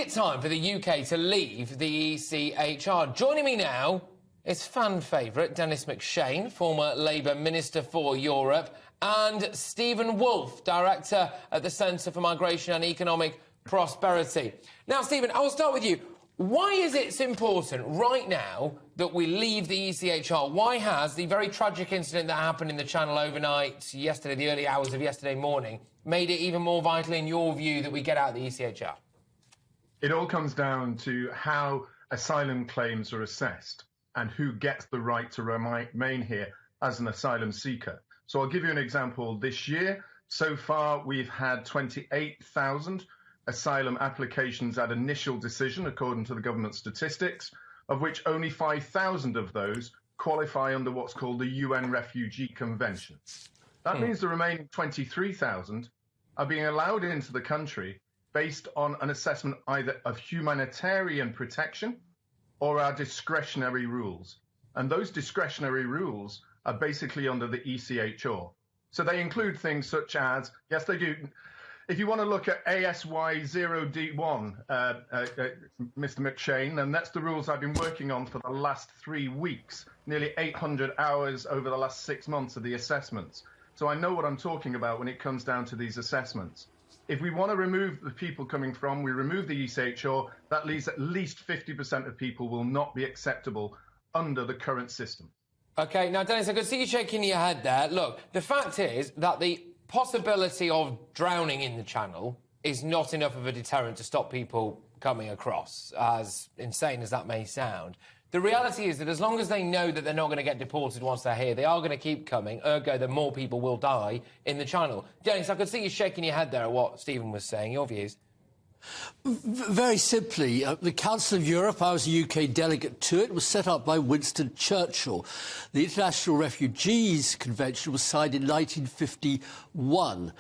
it time for the UK to leave the ECHR? Joining me now is fan favourite Dennis McShane, former Labour Minister for Europe, and Stephen Wolfe, Director at the Centre for Migration and Economic Prosperity. Now, Stephen, I will start with you. Why is it so important right now that we leave the ECHR? Why has the very tragic incident that happened in the Channel overnight yesterday, the early hours of yesterday morning, made it even more vital in your view that we get out of the ECHR? It all comes down to how asylum claims are assessed and who gets the right to remain here as an asylum seeker. So I'll give you an example. This year, so far, we've had 28,000 asylum applications at initial decision, according to the government statistics, of which only 5,000 of those qualify under what's called the UN Refugee Convention. That means the remaining 23,000 are being allowed into the country based on an assessment either of humanitarian protection or our discretionary rules. And those discretionary rules are basically under the ECHR. So they include things such as, yes, they do. If you want to look at ASY0D1, Mr. McShane, and that's the rules I've been working on for the last 3 weeks, nearly 800 hours over the last 6 months of the assessments. So I know what I'm talking about when it comes down to these assessments. If we want to remove the people coming from, we remove the ECHR, that leaves at least 50% of people will not be acceptable under the current system. OK, now, Dennis, I could see you shaking your head there. Look, the fact is that the possibility of drowning in the Channel is not enough of a deterrent to stop people coming across, as insane as that may sound. The reality is that as long as they know that they're not going to get deported once they're here, they are going to keep coming, ergo that more people will die in the Channel. Dennis, I could see you shaking your head there at what Stephen was saying. Your views? Very simply, the Council of Europe, I was a UK delegate to it, was set up by Winston Churchill. The International Refugees Convention was signed in 1951,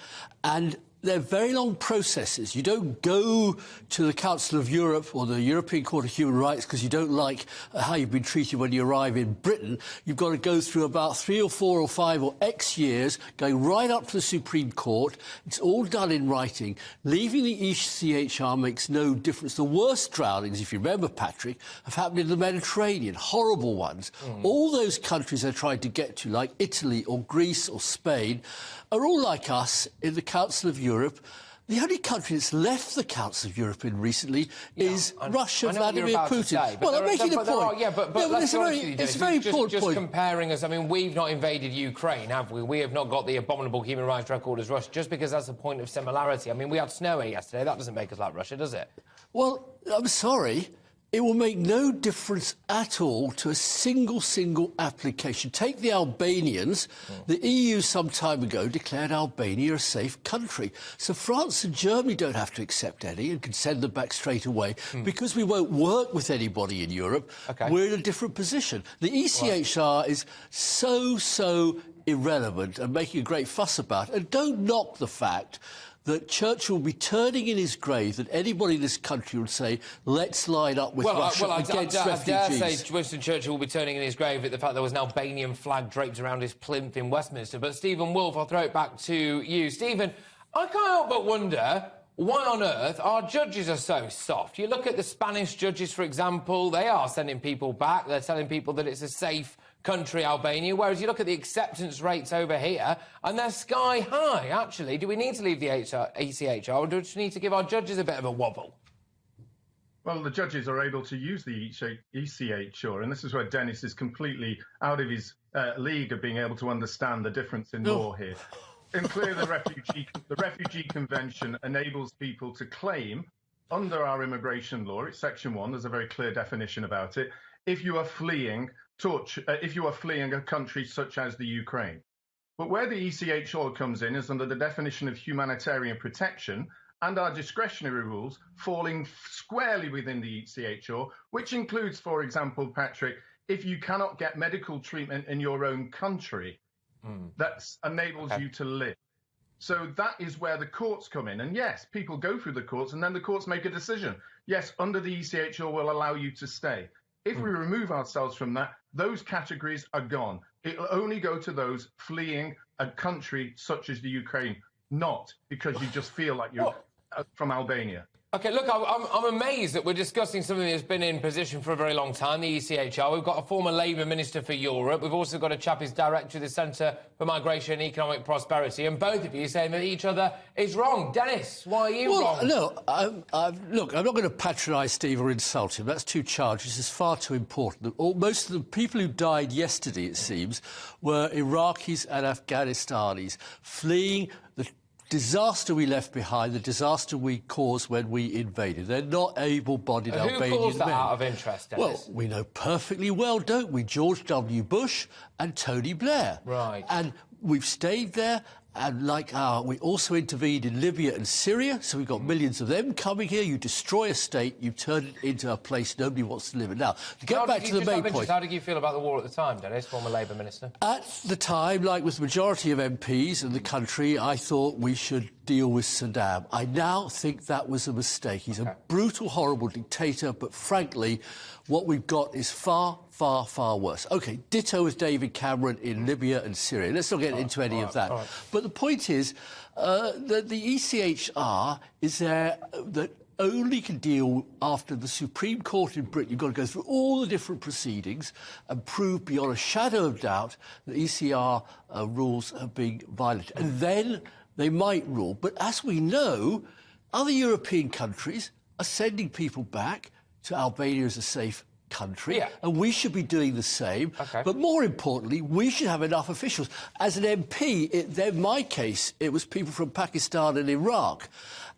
and they're very long processes. You don't go to the Council of Europe or the European Court of Human Rights because you don't like how you've been treated when you arrive in Britain. You've got to go through about 3 or 4 or 5 or X years, going right up to the Supreme Court. It's all done in writing. Leaving the ECHR makes no difference. The worst drownings, if you remember, Patrick, have happened in the Mediterranean, horrible ones. All those countries they're trying to get to, like Italy or Greece or Spain, are all like us in the Council of Europe. The only country that's left the Council of Europe in recently is Russia, Vladimir Putin. Well, I'm making a point. It's a very important point. Comparing us, I mean, we've not invaded Ukraine, have we? We have not got the abominable human rights record as Russia, just because that's a point of similarity. I mean, we had snow here yesterday. That doesn't make us like Russia, does it? Well, I'm sorry. It will make no difference at all to a single application. Take the Albanians. The EU some time ago declared Albania a safe country. So France and Germany don't have to accept any and can send them back straight away. Because we won't work with anybody in Europe, we're in a different position. The ECHR is so irrelevant and making a great fuss about it. And don't knock the fact that Churchill will be turning in his grave that anybody in this country would say, let's line up with Russia against refugees. I dare say Winston Churchill will be turning in his grave at the fact there was an Albanian flag draped around his plinth in Westminster. But Stephen Wolfe, I'll throw it back to you. Stephen, I can't help but wonder why on earth our judges are so soft. You look at the Spanish judges, for example, they are sending people back. They're telling people that it's a safe country, Albania, whereas you look at the acceptance rates over here and they're sky high, actually. Do we need to leave the ECHR or do we just need to give our judges a bit of a wobble? Well, the judges are able to use the ECHR, and this is where Dennis is completely out of his league of being able to understand the difference in law here. And clearly, the Refugee Convention enables people to claim under our immigration law, it's Section 1, there's a very clear definition about it, if you are fleeing a country such as the Ukraine. But where the ECHR comes in is under the definition of humanitarian protection and our discretionary rules falling squarely within the ECHR, which includes, for example, Patrick, if you cannot get medical treatment in your own country, that enables you to live. So that is where the courts come in. And yes, people go through the courts and then the courts make a decision. Yes, under the ECHR will allow you to stay. If we remove ourselves from that, those categories are gone. It'll only go to those fleeing a country such as the Ukraine, not because you just feel like you're from Albania. OK, look, I'm amazed that we're discussing something that's been in position for a very long time, the ECHR. We've got a former Labour Minister for Europe. We've also got a chap who's director of the Centre for Migration and Economic Prosperity, and both of you saying that each other is wrong. Dennis, why are you wrong? No, look, I'm not going to patronise Steve or insult him. That's two charges. It's far too important. Most of the people who died yesterday, it seems, were Iraqis and Afghanistanis fleeing the disaster we left behind, the disaster we caused when we invaded. They're not able-bodied Albanian men. Who caused that out of interest, Dennis? Well, we know perfectly well, don't we? George W. Bush and Tony Blair. Right. And we've stayed there, and we also intervened in Libya and Syria, so we've got millions of them coming here. You destroy a state, you turn it into a place nobody wants to live in. Now, to get back to the main point... How did you feel about the war at the time, Dennis, former Labour Minister? At the time, like with the majority of MPs in the country, I thought we should deal with Saddam. I now think that was a mistake. He's a brutal, horrible dictator, but frankly, what we've got is far, far, far worse. OK, ditto with David Cameron in Libya and Syria. Let's not get into any of that. But the point is that the ECHR is there that only can deal after the Supreme Court in Britain. You've got to go through all the different proceedings and prove beyond a shadow of doubt that ECR rules are being violated. And then they might rule. But as we know, other European countries are sending people back to Albania as a safe country, and we should be doing the same. But more importantly, we should have enough officials. As an MP, in my case, it was people from Pakistan and Iraq.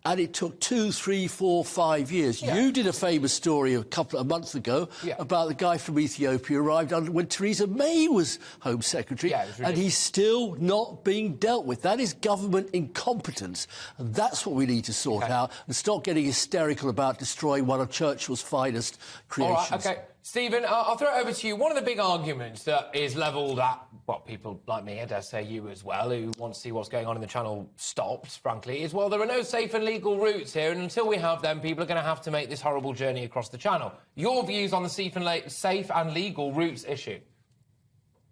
And it took 2, 3, 4, 5 years. You did a famous story a month ago about the guy from Ethiopia who arrived when Theresa May was Home Secretary, and he's still not being dealt with. That is government incompetence, and that's what we need to sort out, and stop getting hysterical about destroying one of Churchill's finest creations. All right, OK. Stephen, I'll throw it over to you. One of the big arguments that is levelled at, people like me, I dare say you as well, who want to see what's going on in the Channel stops, frankly, is, well, there are no safe and legal routes here, and until we have them, people are going to have to make this horrible journey across the Channel. Your views on the safe and legal routes issue?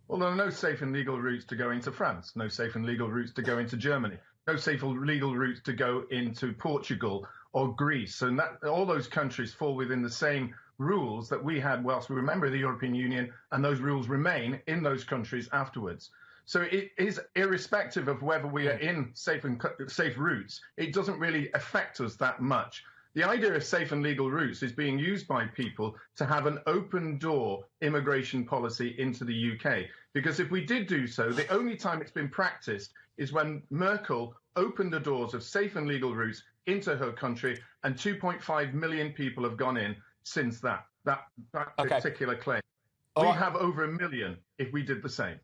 Well, there are no safe and legal routes to go into France, no safe and legal routes to go into Germany, no safe and legal routes to go into Portugal or Greece. And all those countries fall within the same rules that we had whilst we were a member of the European Union, and those rules remain in those countries afterwards. So it is irrespective of whether we are in safe routes, it doesn't really affect us that much. The idea of safe and legal routes is being used by people to have an open door immigration policy into the UK. Because if we did do so, the only time it's been practiced is when Merkel opened the doors of safe and legal routes into her country, and 2.5 million people have gone in since that particular claim. We have over 1 million if we did the same.